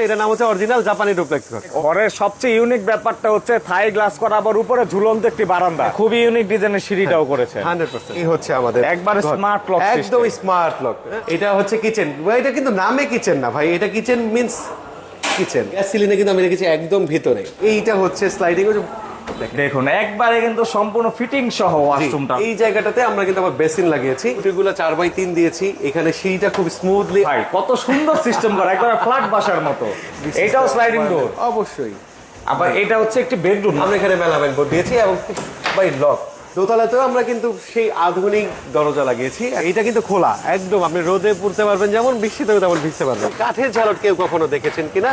এটা নাম হচ্ছে অরিজিনাল জাপানি ডুপ্লেক্স ঘর। ঘরের সবচেয়ে ইউনিক ব্যাপারটা হচ্ছে থাই গ্লাস করা, আবার উপরে ঝুলন্ত একটি বারান্দা, খুবই ইউনিক ডিজাইনের সিঁড়িটাও করেছে 100% এই হচ্ছে আমাদের একবার ঘর। স্মার্ট লক, একদম স্মার্ট লক। এটা হচ্ছে কিচেন, এটা কিন্তু নামে কিচেন না ভাই, এটা kitchen means kitchen. Gas cylinder কিন্তু আমি রেখেছি একদম ভিতরে। এইটা হচ্ছে স্লাইডিং, দেখুন একবারে কিন্তু সম্পূর্ণ ফিটিং সহ ওয়াশরুমটা। এই জায়গাটাতে আমরা কিন্তু আবার বেসিন লাগিয়েছি, এগুলো 4x3 দিয়েছি। এখানে সিঁড়িটা খুব স্মুথলি, ভাই কত সুন্দর সিস্টেম করা, একবারে ফ্ল্যাট বাসার মতো। এটাও স্লাইডিং ডোর অবশ্যই। আবার এটা হচ্ছে একটি বেডরুম। আমরা এখানে মেলামেন বোর্ড দিয়েছি এবং বাই লক। দোতলাতেও আমরা কিন্তু সেই আধুনিক দরজা লাগিয়েছি। এটা কিন্তু খোলা একদম, আপনি রোদে পুড়তে পারবেন যেমন, বৃষ্টিতেও তেমন ভিজতে পারবেন। কাঠের ঝালট কেউ কখনো দেখেছেন কিনা?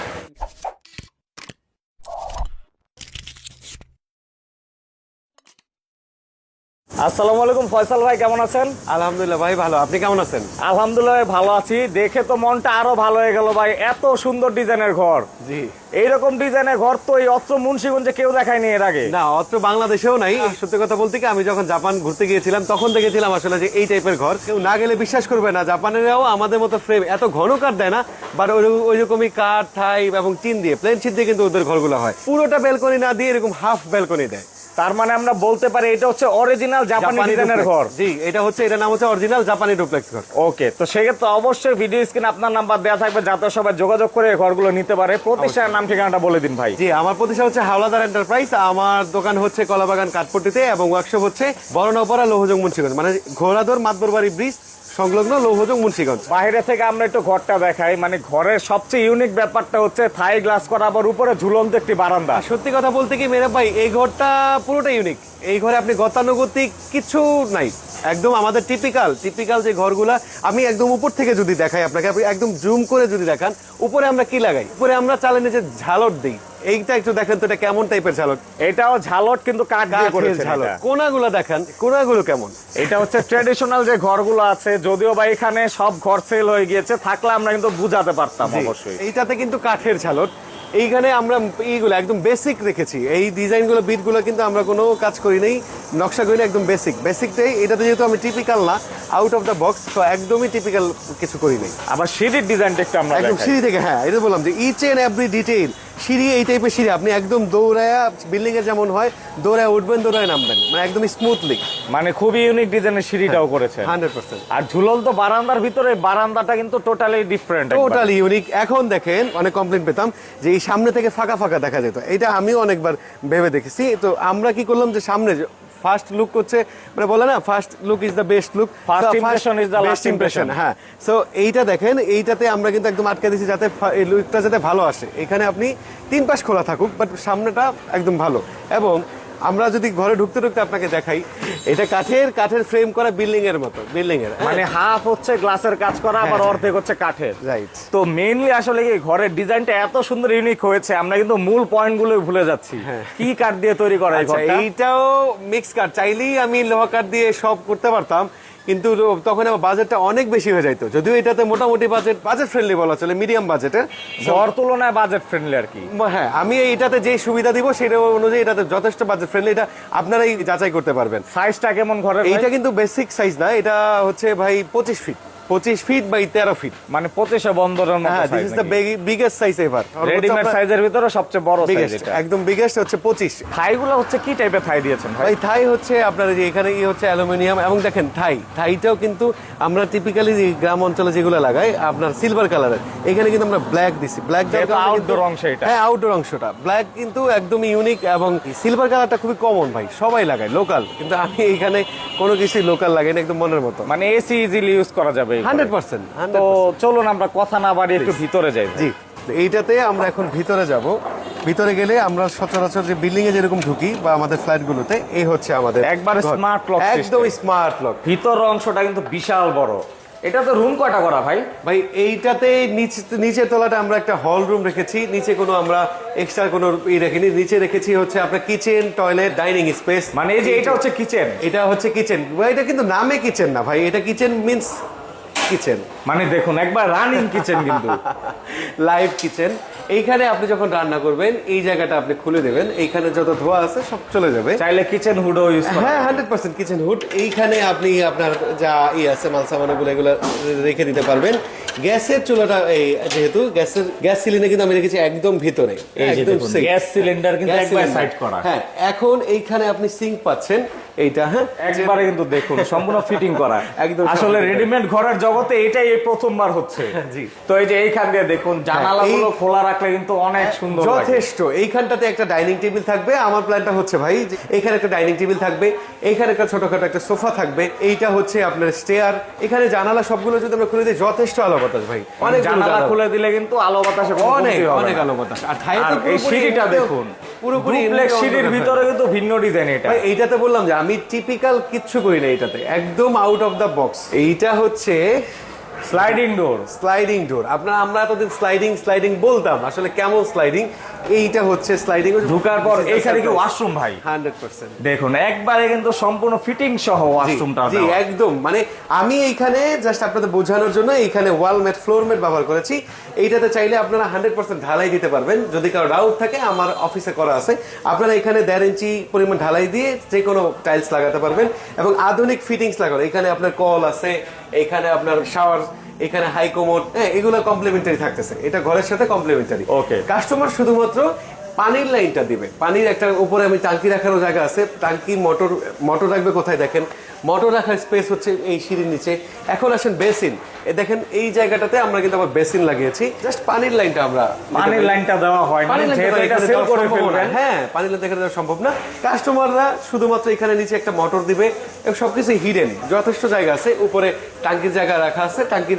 আসসালামু আলাইকুম ফয়সাল ভাই, কেমন আছেন? আলহামদুলিল্লাহ ভাই ভালো, আপনি কেমন আছেন? আলহামদুলিল্লাহ ভালো আছি। দেখে তো মনটা আরো ভালো হয়ে গেল ভাই, এত সুন্দর ডিজাইনের ঘর। জি, এইরকম ডিজাইনের ঘর তো এই অত্র মুন্সিগঞ্জে কেউ দেখায়নি এর আগে। না অত বাংলাদেশেও নাই। সত্যি কথা বলতে কি, আমি যখন জাপান ঘুরতে গিয়েছিলাম তখন দেখেছিলাম আসলে যে এই টাইপের ঘর। কেউ না গেলে বিশ্বাস করবে না, জাপানেরাও আমাদের মতো ফ্রেম এত ঘন কাঠ দেয় না, বাট ওই রকমই কাঠ, থাই এবং টিন দিয়ে, প্লেন শীট দিয়ে কিন্তু ওদের ঘরগুলো হয়। পুরোটা ব্যালকনি না দিয়ে এরকম হাফ ব্যালকনি দেয়। তার মানে আমরা বলতে পারি এটা হচ্ছে অরিজিনাল জাপানি ডিজাইনের ঘর। জি, এটা নাম হচ্ছে অরিজিনাল জাপানি ডুপ্লেক্স ঘর। ওকে, তো সেক্ষেত্রে অবশ্যই ভিডিও স্ক্রিনে আপনার নাম্বার দেওয়া থাকবে, যাতে সবাই যোগাযোগ করে এই ঘরগুলো নিতে পারে। প্রতিষ্ঠানের নাম ঠিকানাটা বলে দিন ভাই। জি, আমার প্রতিষ্ঠান হচ্ছে হাওলাদার এন্টারপ্রাইজ। আমার দোকান হচ্ছে কলাবাগান কাঠপট্টিতে এবং ওয়ার্কশপ হচ্ছে বড়নপাড়া লৌহজং মুন্সিগঞ্জ, মানে ঘোড়াদর মাতবরবাড়ি ব্রিজ সংলগ্ন লৌহজং মুন্সিগঞ্জ। বাইরে থেকে আমরা একটু ঘরটা দেখাই। মানে ঘরের সবচেয়ে ইউনিক ব্যাপারটা হচ্ছে থাই গ্লাস করা, আবার উপরে ঝুলন্ত একটি বারান্দা। সত্যি কথা বলতে কি মেরা ভাই, এই ঘরটা পুরোটা ইউনিক। এই ঘরে আপনি গতানুগতিক কিছু নাই, একদম আমাদের টিপিক্যাল যে ঘরগুলা। আমি একদম উপর থেকে যদি দেখাই আপনাকে, আপনি একদম জুম করে যদি দেখান, উপরে আমরা কি লাগাই, উপরে আমরা চালেন যে ঝালট দিই। এইটা একটু দেখেন তো, এটা কেমন টাইপের ঝালট? এটাও ঝালট, কিন্তু কাঠ দিয়ে করেছে ঝালট। এটা। কোনাগুলো দেখান, কোনাগুলো কেমন? এটা হচ্ছে ট্র্যাডিশনাল যে ঘরগুলো আছে, যদিও বা এখানে সব ঘর সেল হয়ে গিয়েছে, থাকলে আমরা কিন্তু বুঝাতে পারতাম অবশ্যই। এইটাতে কিন্তু কাঠের ঝালট। এইখানে আমরা এইগুলো একদম বেসিক রেখেছি। এই ডিজাইনগুলো, বিটগুলো কিন্তু আমরা কোনো কাজ করি নাই, নকশা করি না, একদম বেসিকটাই। এটাতে যেহেতু আমি টিপিক্যাল না, আউট অফ দ্য বক্স, তো একদমই টিপিক্যাল কিছু করি নাই। আবার সিঁড়ির ডিজাইনটা একটু আমরা একদম দেখাই। সিঁড়ি থেকে, হ্যাঁ এটা বললাম যে ইচ এন্ড এভরি ডিটেইল। সিঁড়ি এই টাইপের সিঁড়ি আপনি একদম দৌড়ায়া, বিল্ডিং এর যেমন হয় দৌড়ায় উঠবেন, দৌড়ায় নামবেন, মানে একদম স্মুথলি। মানে খুবই ইউনিক ডিজাইনের সিঁড়িটাও করেছে 100%। আর ঝুলন্ত বারান্দার ভিতরে বারান্দাটা কিন্তু টোটালি ডিফারেন্ট, টোটালি ইউনিক। এখন দেখেন, অনেক কমপ্লেইন পেতাম যে এই সামনে থেকে ফাঁকা ফাঁকা দেখা যেত। এটা আমিও অনেকবার ভেবে দেখেছি। তো আমরা কি করলাম যে সামনে ফার্স্ট লুক হচ্ছে, মানে বলে না, first look is the best look, first impression is the last impression. হ্যাঁ, সো এইটা দেখেন, এইটাতে আমরা কিন্তু একদম আটকে দিয়েছি যাতে এই লুকটা যাতে ভালো আসে। এখানে আপনি 3 পাশ খোলা থাকুক, বাট সামনেটা একদম ভালো। এবং আমরা যদি ঘরে ঢুকতে ঢুকতে আপনাকে দেখাই, এটা কাঠের ফ্রেম করা বিল্ডিং এর মতো, বিল্ডিং এর মানে হাফ হচ্ছে গ্লাসের কাজ করা, আবার অর্ধেক হচ্ছে কাঠের। রাইট। তো মেইনলি আসলে কি ঘরের ডিজাইনটা এত সুন্দর ইউনিক হয়েছে, আমরা কিন্তু মূল পয়েন্ট গুলো ভুলে যাচ্ছি। কি কাঠ দিয়ে তৈরি করা এই ঘরটা? এইটাও মিক্স কাঠ। চাইলেই আমি লোহা কাঠ দিয়ে সব করতে পারতাম, কিন্তু তখন আমার বাজেটটা অনেক বেশি হয়ে যাইতো। যদিও এটাতে মোটামুটি বাজেট ফ্রেন্ডলি বলা চলে, মিডিয়াম বাজেটের ঘর তুলনায় বাজেট ফ্রেন্ডলি আর কি। হ্যাঁ, আমি এইটাতে যে সুবিধা দিব সেটা অনুযায়ী এটাতে যথেষ্ট বাজেট ফ্রেন্ডলি। এটা আপনারাই যাচাই করতে পারবেন। সাইজটা কেমন ঘরের? এইটা কিন্তু বেসিক সাইজ না, এটা হচ্ছে ভাই 25 ফিট বাই 13 ফিট, মানে 25 বন্দরের মতো হ্যাঁ, this size is the biggest size ever. Readymade সাইজের ভিতরে সবচেয়ে বড় সাইজ এটা, একদম বিগেস্ট হচ্ছে 25। থাইগুলো হচ্ছে কি টাইপের থাই দিয়েছেন ভাই? ভাই থাই হচ্ছে আপনার যে এখানে হচ্ছে অ্যালুমিনিয়াম, এবং দেখেন থাইটাও কিন্তু আমরা টিপিক্যালি যে গ্রাম অঞ্চলে যেগুলো লাগাই আপনার সিলভার কালারের, এখানে কিন্তু আমরা ব্ল্যাক দিছি। ব্ল্যাক আউটডোর অংশ এটা। হ্যাঁ, আউটডোর অংশটা ব্ল্যাক কিন্তু একদমই ইউনিক, এবং সিলভার কালারটা খুবই কমন ভাই, সবাই লাগায় লোকাল, কিন্তু আমি এখানে কোনো কিছুই লোকাল লাগাই না, একদম মনের মতো। মানে এসি ইজিলি ইউজ করা যাবে 100%। তো চলুন আমরা কথা না বাড়িয়ে একটু ভিতরে যাই। জি, এইটাতে আমরা এখন ভিতরে যাব। ভিতরে গেলে আমরা সচরাচর যে বিল্ডিং এ যেরকম ঢুকি বা আমাদের ফ্ল্যাট গুলোতে, এই হচ্ছে আমাদের একবার স্মার্ট লক, একদম স্মার্ট লক। ভিতর অংশটা কিন্তু বিশাল বড়। এটা তো রুম কয়টা করা ভাই? ভাই এইটাতে নিচের তলাটা আমরা একটা হল রুম রেখেছি, নিচে কোনো আমরা এক্সট্রা কোনো রেখেনি। নিচে রেখেছি হচ্ছে আপনার কিচেন, টয়লেট, ডাইনিং স্পেস। মানে এই যে এটা হচ্ছে কিচেন, এটা হচ্ছে কিচেন। এটা কিন্তু নামে কিচেন না ভাই, এটা কিচেন মিন্স কিচেন, মানে দেখুন একবার রানিং কিচেন কিন্তু লাইভ কিচেন। এইখানে আপনি যখন রান্না করবেন এই জায়গাটা আপনি খুলে দেবেন, এইখানে যত ধোয়া আছে সব চলে যাবে। চাইলে কিচেন হুডও ইউজ করা হ্যাঁ 100% কিচেন হুড। এইখানে আপনি আপনার যা আছে মাল সামানগুলো এগুলো রেখে দিতে পারবেন। গ্যাসের চুলাটা এই যেহেতু গ্যাস সিলিন্ডার কিন্তু আমি রেখেছি একদম ভিতরে, একদম safe। গ্যাস সিলিন্ডার কিন্তু গ্যাস একবার সিলিন্ডার। সাইড করা। হ্যাঁ, এখন এইখানে আপনি সিঙ্ক পাচ্ছেন এইটা। হ্যাঁ, একবারে কিন্তু দেখুন সম্পূর্ণ ফিটিং করা। একদম আসলে সঠিক। রেডিমেড ঘরের জগতে এটাই এই প্রথমবার হচ্ছে। জি। তো এই যে এইখান দিয়ে দেখুন জানালাগুলো এই- খোলা রাখলে কিন্তু অনেক সুন্দর লাগে। যথেষ্ট। এইখানটাতে একটা ডাইনিং টেবিল থাকবে। আমার প্ল্যানটা হচ্ছে ভাই যে এখানে একটা ডাইনিং টেবিল থাকবে, এখানে একটা ছোটখাটো একটা সোফা থাকবে, এইটা হচ্ছে আপনার স্টেয়ার। এখানে জানালা সবগুলো যদি আমরা খুলে দিই যথেষ্ট আলো বাতাস ভাই, অনেক জানালা খুলে দিলে কিন্তু আলো বাতাসে কোনো অনেক কমতি হবে অনেক না। আলো বাতাস। আর থাইয়ে আর তো এই পুরোপুরি সিঁড়িটা এমনিতেও দেখুন, পুরোপুরি ডুপ্লেক্স এমনিতেও সিঁড়ির অন্ধকার। ভিতরে কিন্তু ভিন্ন ডিজাইন এটা। ভাই এইটাতে বললাম যে আমি টিপিক্যাল কিচ্ছু করি না, এইটাতে একদম আউট অফ দ্য বক্স। এইটা হচ্ছে স্লাইডিং ডোর। Sliding door. আমরা এতদিন স্লাইডিং বলতাম, আসলে কেমন স্লাইডিং, এইটা হচ্ছে স্লাইডিং। ঢোকার পর এইখানে কি ওয়াশরুম ভাই 100%। দেখুন একবারে কিন্তু সম্পূর্ণ ফিটিং সহ ওয়াশরুমটা। জি একদম, মানে আমি এইখানে জাস্ট আপনাদের বোঝানোর জন্য এইখানে ওয়াল ম্যাট ফ্লোর ম্যাট ব্যবহার করেছি। এইটাতে চাইলে আপনারা 100% ঢালাই দিতে পারবেন। যদি কারো ডাউট থাকে আমার অফিসে করা আছে, আপনারা এখানে 1.5 ইঞ্চি পরিমাণ ঢালাই দিয়ে যে কোনো টাইলস লাগাতে পারবেন এবং আধুনিক ফিটিংস লাগানো। এখানে আপনার কল আছে, এখানে আপনার শাওয়ার, এখানে হাই কমোড, হ্যাঁ এগুলো কমপ্লিমেন্টারি থাকতেছে, এটা ঘরের সাথে কমপ্লিমেন্টারি। Okay. কাস্টমার শুধুমাত্র পানির লাইনটা দিবে। পানির একটা উপরে আমি টাঙ্কি রাখারও জায়গা আছে। টাঙ্কি মোটর রাখবে কোথায় দেখেন, মোটর রাখার স্পেস হচ্ছে এই সিঁড়ির নিচে। এখন আসেন বেসিন, দেখেন এই জায়গাটাতে আমরা কিন্তু আবার বেসিন লাগিয়েছি। জাস্ট পানির লাইনটা আমরা পানির লাইনটা দেওয়া হয় না, পানির লাইনটা যেহেতু এটা এখানে সেল দেওয়া করে সম্ভব না। ফেলবেন। হ্যাঁ, পানির লাইন এখানে দেওয়া সম্ভব না। কাস্টমাররা শুধুমাত্র এখানে নিচে একটা মোটর দিবে এবং সবকিছু হিডেন, যথেষ্ট জায়গা আছে। উপরে টাঙ্কির জায়গা রাখা আছে, টাঙ্কি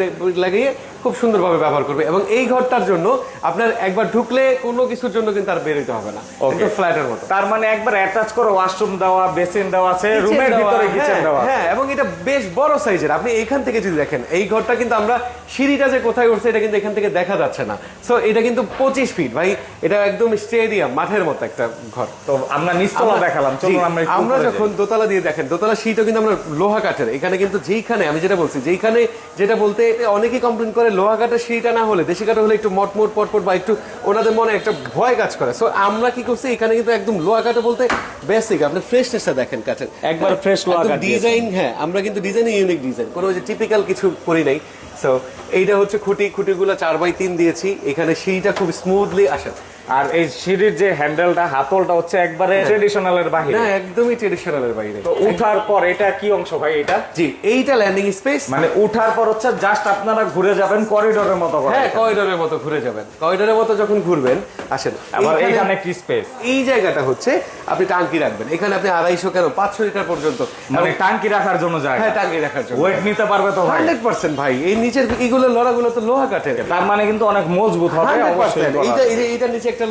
লাগিয়ে খুব সুন্দরভাবে ব্যবহার করবে। এবং এই ঘরটার জন্য আপনার একবার ঢুকলে কোনো কিছুর জন্য কিন্তু আর বেরোতে হবে না, একদম ফ্ল্যাটের মতো। তার মানে একবার অ্যাটাচ করে ওয়াশরুম দেওয়া, বেসিন দেওয়া আছে, রুমের ভিতরে কিচেন দেওয়া। হ্যাঁ, এবং এটা বেশ বড় সাইজের। আপনি এইখান থেকে যদি দেখেন এই ঘরটা কিন্তু আমরা সিঁড়িটা যে কোথায় উঠছে এটা কিন্তু এখান থেকে দেখা যাচ্ছে না। সো এটা কিন্তু 25 ফিট ভাই, এটা একদম স্টেডিয়াম মাঠের মতো একটা ঘর। তো আমরা নিচতলা দেখালাম, চলুন আমরা একটু আমরা উপরে যখন দোতলা দিয়ে দেখেন, দোতলা সিটও কিন্তু আমরা লোহা কাঠের। এখানে কিন্তু যেইখানে আমি যেটা বলছি, যেইখানে যেটা বলতে অনেকেই কমপ্লেন করে লোহা কাঠের সিঁড়িটা না হলে, দেশি কাঠের হলে একটু মটমট পটপট বা একটু ওনাদের মনে একটা ভয় কাজ করে। সো আমরা কি করছি, এখানে কিন্তু একদম লোহা কাঠে বলতে বেসিক আপনি ফ্রেশনেসটা দেখেন কাঠের, একবার ফ্রেশ লোহা কাঠ দিয়েছে। ডিজাইন। হ্যাঁ, আমরা কিন্তু ডিজাইনে ইউনিক ডিজাইন, কোনো যে টিপিক্যাল কিছু করি নাই। সো এইটা হচ্ছে খুঁটিগুলো 4x3 দিয়েছি। এখানে সিঁড়িটা খুব স্মুথলি আসে। আর এই সিঁড়ির যে হ্যান্ডেলটা, হাতলটা হচ্ছে একবারে ট্রেডিশনালের বাহিরে। না, একদমই ট্রেডিশনালের বাইরে। তো উঠার পর এটা কি অংশ ভাই এটা? জি, এইটা ল্যান্ডিং স্পেস। মানে উঠার পর হচ্ছে জাস্ট আপনারা ঘুরে যাবেন করিডোরের মতো করে। হ্যাঁ, করিডোরের মতো ঘুরে যাবেন। করিডোরের মতো যখন ঘুরবেন, আসেন আবার এইখানে- এখানে কি স্পেস? এই জায়গাটা হচ্ছে আপনি টাঙ্কি রাখবেন। এখানে আপনি 250 কেন 500 লিটার পর্যন্ত, মানে টাঙ্কি রাখার জন্য জায়গা। হ্যাঁ টাঙ্কি রাখার জন্য ওয়েট নিতে পারবে তো ভাই? 100% ভাই। এই নিচের এইগুলো লড়াগুলো তো লোহা কাঠের। তার মানে কিন্তু অনেক মজবুত হবে 100%। অবশ্যই। এইটার নিচে একটা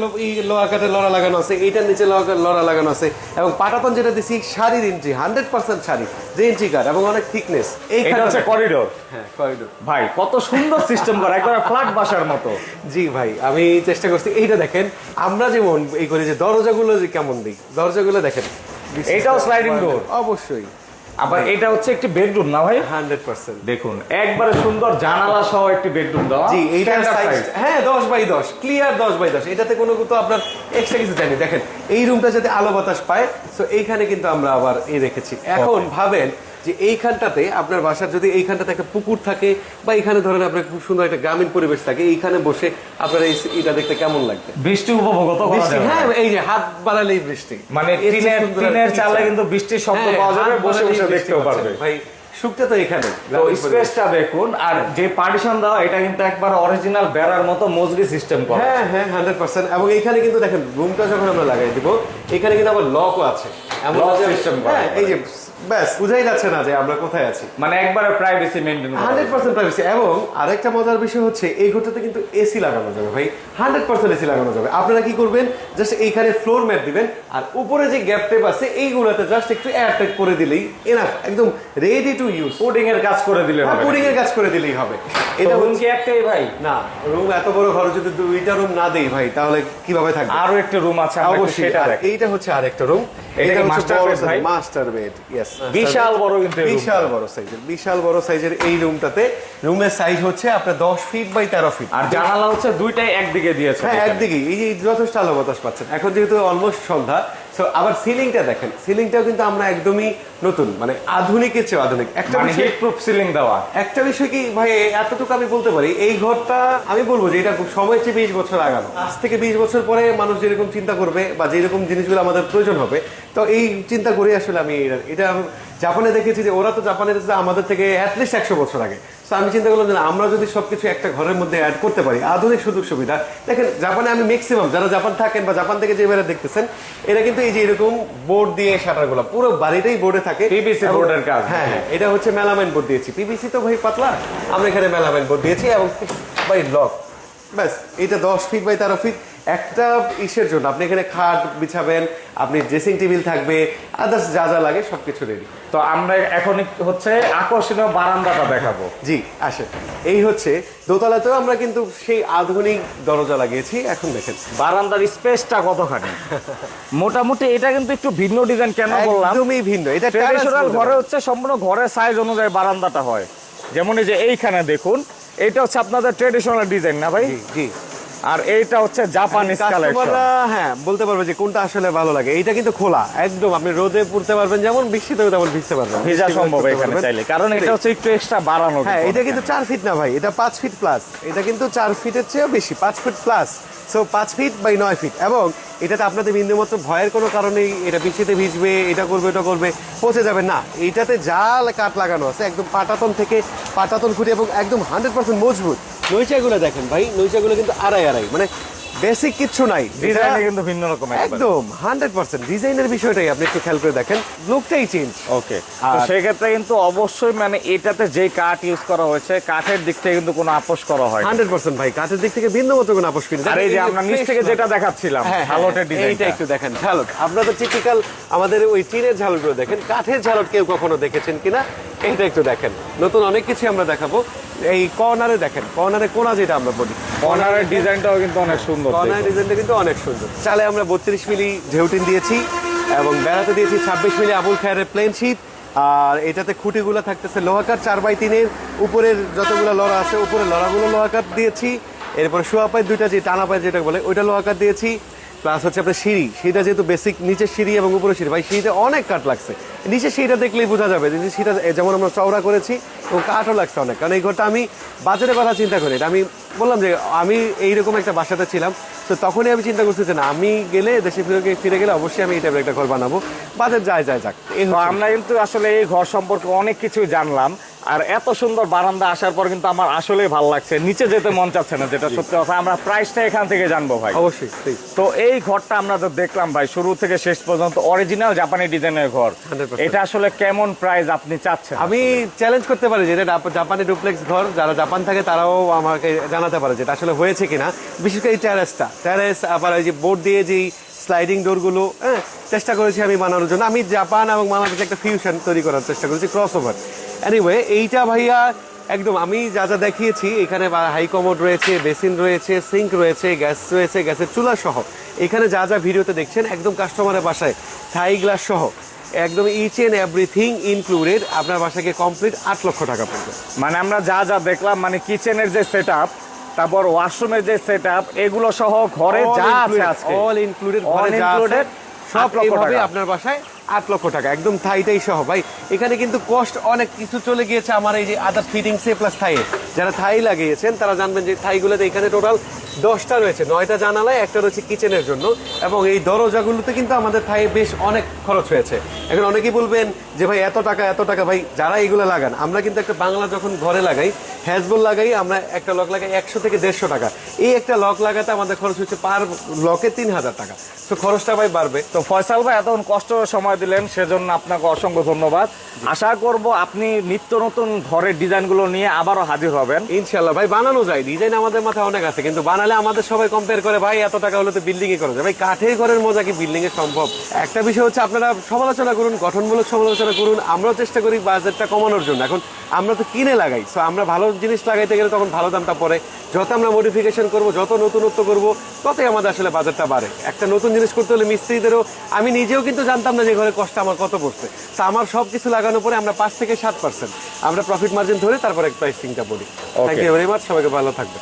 লোহা কাঠের লড়া লাগানো আছে, এইটার নিচে লড়া লাগানো আছে এবং পাটাতন যেটা দিছি 3.5 ইঞ্চি, 100% 3 ইঞ্চি কাঠ এবং অনেক থিকনেস। এটা হচ্ছে করিডোর। হ্যাঁ, করিডোর। ভাই কত সুন্দর সিস্টেম করা, একবার ফ্ল্যাট বাসার মতো। জি ভাই, আমি চেষ্টা করছি। এইটা দেখেন, আমরা যেমন এই করি যে দরজাগুলো যে কেমন দিই, দরজাগুলো দেখেন। এটাও sliding door? অবশ্যই। আবার এটা হচ্ছে একটি বেডরুম না ভাই? 100%। দেখুন একবারে সুন্দর জানালা সহ একটি বেডরুম দেওয়া। জি, এইটা Standard সাইজ size। হ্যাঁ 10x10 ক্লিয়ার 10x10। এটাতে কোনো তো আপনার এক্সট্রা কিছু দেয়নি। দেখেন এই রুমটা যাতে আলো বাতাস পায়, সো এইখানে কিন্তু আমরা আবার এই রেখেছি। এখন ভাবেন যে এইখানটাতে আপনার বাসার যদি এইখানটাতে একটা পুকুর থাকে বা এখানে ধরেন আপনার খুব সুন্দর একটা গ্রামীণ পরিবেশ থাকে, এইখানে বসে আপনার এটা দেখতে কেমন লাগবে? বৃষ্টি উপভোগ তো করা বৃষ্টি, যাবে। হ্যাঁ এই যে হাত বাড়ালেই বৃষ্টি, মানে এর চেয়ে টিনের সুন্দর আর টিনের কি চালে চাই? কিন্তু বৃষ্টির শব্দ হ্যাঁ, পাওয়া যাবে, হাত বসে বাড়ালেই বসে বৃষ্টি দেখতেও হচ্ছে। পারবে। ভাই সুখটা তো এখানে। তো স্পেসটা দেখুন, আর যে পার্টিশন দেওয়া এটা কিন্তু একবার অরিজিনাল বেড়ার মতো মজবুত সিস্টেম করা। হ্যাঁ হ্যাঁ 100%। এবং এখানে কিন্তু দেখেন রুমটা যখন আমরা লাগাই দিব, এখানে কিন্তু আবার লকও আছে। Lock system করা। হ্যাঁ, এই যে ব্যাস বুঝাই যাচ্ছে না যে আমরা কোথায় আছি। মানে একবারে প্রাইভেসি মেইনটেইন করা। 100% প্রাইভেসি। এবং আরেকটা মজার বিষয় হচ্ছে এই ঘরটাতে কিন্তু এসি লাগানো যাবে ভাই, 100% এসি লাগানো যাবে। আপনারা কি করবেন, জাস্ট এইখানে ফ্লোর ম্যাট দিবেন আর উপরে যে গ্যাপ টেপ আছে এইগুলোতে জাস্ট একটু এয়ার টাইট করে দিলেই এনাফ, একদম রেডি টু ইউজ। পুডিং এর কাজ করে দিলে হবে। পুডিং এর কাজ করে দিলেই হবে। এটা এটা রুম কি একটাই ভাই? না, রুম এত বড় ঘরে যদি 2টা রুম না দেই ভাই তাহলে কিভাবে থাকবে? আরো একটা রুম আছে, আমরা একটু অবশ্যই। সেটা আর দেখি। এইটা হচ্ছে আরেকটা রুম। এটা কি master bed ভাই? Master bed, yes. বিশাল বড় কিন্তু এই বিশাল বড় সাইজের এই রুমটাতে রুমের সাইজ হচ্ছে আপনার 10 ফিট বাই 13 ফিট। আর জানালা হচ্ছে দুইটাই একদিকে দিয়েছে। হ্যাঁ, একদিকে, এই যে যথেষ্ট আলো বাতাস পাচ্ছেন। এখন যেহেতু অলমোস্ট সন্ধ্যা, সো আবার সিলিংটা দেখেন, সিলিংটাও কিন্তু আমরা একদমই নতুন, মানে আধুনিকের চেয়ে আধুনিক। একটা মানে বিষয়, হিট প্রুফ সিলিং দেওয়া। একটা বিষয় কি ভাই, এতটুকু আমি বলতে পারি, এই ঘরটা আমি বলবো যে এটা সময়ের চেয়ে 20 বছর আগানো। আজ থেকে 20 বছর পরে মানুষ যেরকম চিন্তা করবে বা যেরকম জিনিসগুলো আমাদের প্রয়োজন হবে, তো এই চিন্তা করে আসলে আমি এটা জাপানে দেখেছি যে ওরা তো জাপানের আমাদের থেকে অ্যাটলিস্ট 100 বছর আগে। তো আমি চিন্তা করলাম যে না, আমরা যদি সবকিছু একটা ঘরের মধ্যে অ্যাড করতে পারি, আধুনিক সুযোগ সুবিধা। দেখেন জাপানে আমি ম্যাক্সিমাম যারা জাপান থাকেন বা জাপান থেকে যে এবারে দেখতেছেন, এরা কিন্তু এই যে এরকম বোর্ড দিয়ে শাটারগুলো, পুরো বাড়িটাই বোর্ডে থাকে, পিভিসি বোর্ডের কাজ। হ্যাঁ হ্যাঁ, এটা হচ্ছে মেলামাইন বোর্ড দিয়েছি। পিভিসি তো ভাই পাতলা, আমরা এখানে মেলামাইন বোর্ড দিয়েছি এবং বাই লক। ব্যাস, এটা 10 ফিট বাই 13 ফিট। একটা ইসের জন্য আপনি এখানে খাট বিছাবেন, আপনি ড্রেসিং টেবিল থাকবে, আদার্স যা যা লাগে সবকিছু রেডি। তো আমরা এখন হচ্ছে আকর্ষণীয় বারান্দাটা দেখাবো। জি আসেন, এই হচ্ছে দোতলাতেও আমরা কিন্তু সেই আধুনিক দরজা লাগিয়েছি। এখন দেখেন বারান্দার স্পেসটা কতখানি। মোটামুটি এটা কিন্তু একটু ভিন্ন ডিজাইন। কেন বললাম? একদমই ভিন্ন। এটা ট্র্যাডিশনাল ঘরে হচ্ছে সম্পূর্ণ ঘরের সাইজ অনুযায়ী বারান্দাটা হয়। যেমন এই যে এইখানে দেখুন, এটা হচ্ছে আপনাদের ট্র্যাডিশনাল ডিজাইন না ভাই? জি জি। আর এইটা হচ্ছে জাপানিজ কালেকশন। কাস্টমাররা হ্যাঁ বলতে পারবে যে কোনটা আসলে ভালো লাগে। এইটা কিন্তু খোলা একদম, আপনি রোদে পড়তে পারবেন যেমন, বৃষ্টিতেও তেমন ভিজতে পারবেন, ভিজা সম্ভব এখানে চাইলে, কারণ এটা হচ্ছে একটু এক্সট্রা বাড়ানো। হ্যাঁ, এটা কিন্তু 4 ফিট না ভাই, এটা 5 ফিট প্লাস। এটা কিন্তু 4 ফিটের চেয়েও বেশি, 5 feet plus. So 5 feet by 9 feet. এবং এটাতে আপনাদের বিন্দুমাত্র ভয়ের কোনো কারণেই এটা বৃষ্টিতে ভিজবে, এটা করবে ওটা করবে, পচে যাবে না। এইটাতে যা কাঠ লাগানো আছে একদম পাটাতন থেকে পাটাতন খুঁটি, এবং একদম 100% মজবুত। নৈচাগুলো দেখেন ভাই, নৈচাগুলো কিন্তু আড়াই আড়াই, মানে বেসিক কিচ্ছু নাই। ডিজাইন কিন্তু ভিন্ন রকম একদম 100% ডিজাইনের বিষয়টাই আপনি একটু খেয়াল করে দেখেন, লুকটাই চেঞ্জ। ওকে, তো সেই ক্ষেত্রে কিন্তু অবশ্যই মানে এটাতে যে কাঠ ইউজ করা হয়েছে, কাঠের দিক থেকে কিন্তু কোনো আপোষ করা হয় 100% ভাই, কাঠের দিক থেকে বিন্দুমাত্র কোনো আপোষ করি না। আর এই যে আমরা নিচ থেকে যেটা দেখাচ্ছিলাম ঝালটের ডিজাইন, এইটা একটু দেখেন ঝালট। আপনারা তো টিপিক্যাল আমাদের ওই টিনের ঝালটগুলো দেখেন, কাঠের ঝালট কেউ কখনো দেখেছেন কিনা এইটা একটু দেখেন। নতুন অনেক কিছু আমরা দেখাবো। এই কর্নারে দেখেন, কর্নারে কোনা যেটা আমরা বলি, কর্নারের ডিজাইনটাও কিন্তু অনেক সুন্দর। কর্নারের ডিজাইনটা কিন্তু অনেক সুন্দর। চালে আমরা 32 মিলি ঢেউটিন দিয়েছি এবং বেড়াতে দিয়েছি 26 মিলি আবুল খায়ের প্লেন শীট। আর এটাতে খুঁটিগুলো থাকতেছে লোহাকার 4x3-এর, উপরের যতগুলো লড়া আছে উপরের লড়াগুলো লোহাকার দিয়েছি। এরপরে শোয়া পায়ের দুইটা যে টানা পায়ের যেটা বলে ওইটা লোহাকার দিয়েছি। প্লাস হচ্ছে আপনার সিঁড়িটা যেহেতু বেসিক, নিচের সিঁড়ি এবং উপরের সিঁড়ি, ভাই সিঁড়িতে অনেক কাঠ লাগছে। নিচের সিঁড়িটা দেখলেই বোঝা যাবে যে সিঁড়িটা যেমন আমরা চওড়া করেছি এবং কাঠও লাগছে অনেক, কারণ এই ঘরটা আমি বাজেটের কথা চিন্তা করি। আমি বললাম যে আমি এইরকম একটা বাসাতে ছিলাম, তো তখনই আমি চিন্তা করছি যে না, আমি গেলে দেশে ফিরে গেলে অবশ্যই আমি এই টাইপের একটা ঘর বানাবো। বাজেট যায় যাক। আমরা কিন্তু আসলে এই ঘর সম্পর্কে অনেক কিছুই জানলাম। আর এত সুন্দর বারান্দা আসার পর কিন্তু আমার আসলেই ভালো লাগছে, নিচে যেতে মন চাচ্ছে না, যেটা সত্যি কথা। আমরা প্রাইসটা এখান থেকে জানবো ভাই। অবশ্যই। তো এই ঘরটা আমরা তো দেখলাম ভাই শুরু থেকে শেষ পর্যন্ত অরিজিনাল জাপানি ডিজাইনের ঘর। 100%। এটা আসলে কেমন প্রাইস আপনি চাচ্ছেন? আমি চ্যালেঞ্জ করতে পারি যে এটা জাপানি ডুপ্লেক্স ঘর, যারা জাপান থাকে তারাও আমাকে জানাতে পারে যেটা আসলে হয়েছে কিনা। বিশেষ করে এই ট্যারেস, আবার এই যে বোর্ড দিয়ে যেই স্লাইডিং ডোরগুলো, চেষ্টা করেছি আমি বানানোর জন্য। আমি জাপান এবং বাংলাদেশে একটা ফিউশন তৈরি করার চেষ্টা করেছি, ক্রস ওভার। এনিওয়ে, এইটা ভাইয়া একদম আমি যা যা দেখিয়েছি, এখানে হাই কমোড রয়েছে, বেসিন রয়েছে, সিঙ্ক রয়েছে, গ্যাস রয়েছে, গ্যাসের চুলা সহ, এখানে যা যা ভিডিওতে দেখছেন একদম কাস্টমারের বাসায় থাই গ্লাস সহ একদম ইচ এন্ড এভরিথিং ইনক্লুডেড আপনার বাসাকে কমপ্লিট 8 লক্ষ টাকা পড়বে। মানে আমরা যা যা দেখলাম, মানে কিচেনের যে সেটআপ, তারপর ওয়াশরুমের যে সেটআপ, এগুলো সহ ঘরে যা আছে আজকে অল ইনক্লুডেড, ঘরে যা আছে সব এইভাবে আপনার বাসায় 8 লক্ষ টাকা একদম থাইটাই সহ। ভাই এখানে কিন্তু কস্ট অনেক কিছু চলে গিয়েছে আমার এই যে আদার ফিটিংসে প্লাস থাইয়ে। যারা থাই লাগিয়েছেন তারা জানবেন যে থাইগুলোতে এখানে টোটাল 10টা রয়েছে, 9টা জানালায়, একটা রয়েছে কিচেনের জন্য। এবং এই দরজাগুলোতে কিন্তু আমাদের থাইয়ে বেশ অনেক খরচ হয়েছে। এখন অনেকেই বলবেন যে ভাই এত টাকা, ভাই যারা এগুলো লাগান, আমরা কিন্তু একটা বাংলা যখন ঘরে লাগাই, হ্যাজবল লাগাই, আমরা একটা লক লাগাই 100 থেকে 150 টাকা। এই একটা লক লাগাতে আমাদের খরচ হচ্ছে পার লকে 3000 টাকা। তো খরচটা ভাই বাড়বে। তো ফয়সাল ভাই এতক্ষণ কষ্ট সময় দিলেন, সেজন্য আপনাকে অসংখ্য ধন্যবাদ। আশা করব আপনি নিত্য নতুন ঘরের ডিজাইনগুলো নিয়ে আবারও হাজির হবেন। ইনশাল্লাহ ভাই, বানানো যায়, ডিজাইন আমাদের মাথায় অনেক আছে, কিন্তু বানালে আমাদের সবাই কম্পেয়ার করে ভাই এত টাকা হলে তো বিল্ডিং এ করা যায়। ভাই কাঠের ঘরের মজা কি বিল্ডিং এ সম্ভব? একটা বিষয় হচ্ছে আপনারা সমালোচনা করুন, গঠনমূলক সমালোচনা করুন, আমরাও চেষ্টা করি বাজেটটা কমানোর জন্য। এখন আমরা তো কিনে লাগাই, তো আমরা ভালো জিনিস লাগাইতে গেলে তখন ভালো দামটা পড়ে। যত আমরা মডিফিকেশন করব, যত নতুনত্ব করব, ততই আমাদের আসলে বাজেটটা বাড়ে। একটা নতুন জিনিস করতে হলে মিস্ত্রিদেরও, আমি নিজেও কিন্তু জানতাম না যে ঘরে কষ্ট আমার কত পড়ছে। তো আমার সব কিছু লাগানোর পরে আমরা 5 থেকে 7% আমরা প্রফিট মার্জিন ধরে তারপরে প্রাইসিংটা বলি। থ্যাংক ইউ ভেরি মাচ, সবাইকে ভালো থাকবেন।